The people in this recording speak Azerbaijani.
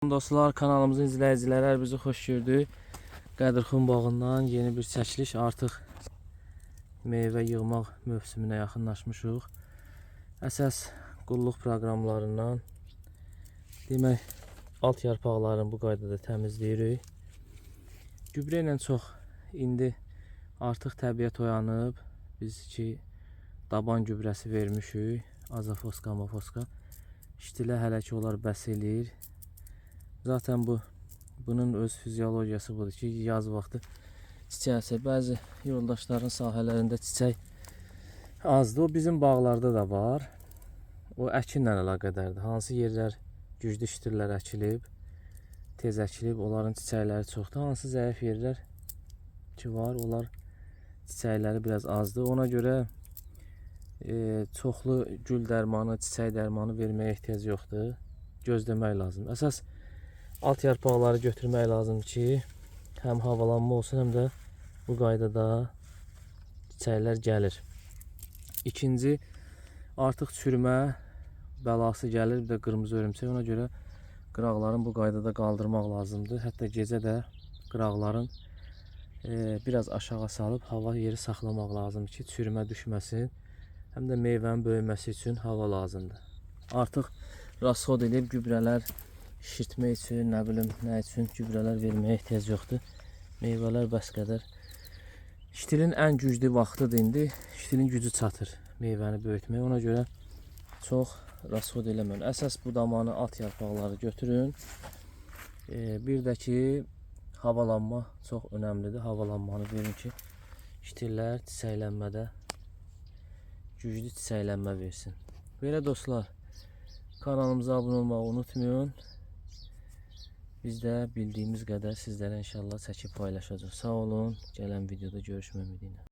Dostlar, kanalımızın izləyiciləri hər bizi xoş gördük. Qədirxan bağından yeni bir çəkiliş. Artıq meyvə yığmaq mövsümünə yaxınlaşmışıq. Əsas qulluq proqramlarından demək alt yarpaqlarını bu qaydada təmizləyirik. Gübrə ilə çox indi artıq təbiət oyanıb. Biz ki daban gübrəsi vermişik. Azafoska, mafoska. İştilə hələ ki onlar bəs eləyir. Zaten bunun öz fizyologiyası budur ki, yaz vaxtı çiçək, bəzi yoldaşların sahələrində çiçək azdır. O bizim bağlarda da var. O əkinlə əlaqədardır. Hansı yerlər güclü iştirlər əkilib, tez əkilib, onların çiçəkləri çoxdur. Hansı zəif yerlər ki var, onlar çiçəkləri biraz azdır. Ona görə çoxlu gül dərmanı, çiçək dərmanı verməyə ehtiyac yoxdur. Gözləmək lazım. Əsas alt yarpaqları götürmək lazım ki, həm havalanma olsun, həm də bu qaydada çiçəklər gəlir. İkinci, artıq çürümə bəlası gəlir, bir də qırmızı örümçək. Ona görə qıraqların bu qaydada qaldırmaq lazımdır. Hətta gecə də qıraqların biraz aşağı salıb hava yeri saxlamaq lazımdır ki, çürümə düşməsin. Həm də meyvənin böyüməsi üçün hava lazımdır. Artıq rasxod edib gübrələr şişirtmək üçün, nə bilim, nə üçün gübrələr verməyə ehtiyac yoxdur. Meyvələr bəs qədər. İştilin ən güclü vaxtıdır indi. İştilin gücü çatır meyvəni böyütməyə. Ona görə çox rasxod eləməyin. Əsas budamanı, alt yarpaqları götürün. Bir də ki, havalanma çox önəmlidir. Havalanmanı verin ki, iştillər çiçəklənmədə güclü çiçəklənmə versin. Belə dostlar, kanalımıza abunə olmağı unutmayın. Biz də bildiyimiz qədər sizlərə inşallah çəkib paylaşacağıq. Sağ olun. Gələn videoda görüşmək ümidi ilə.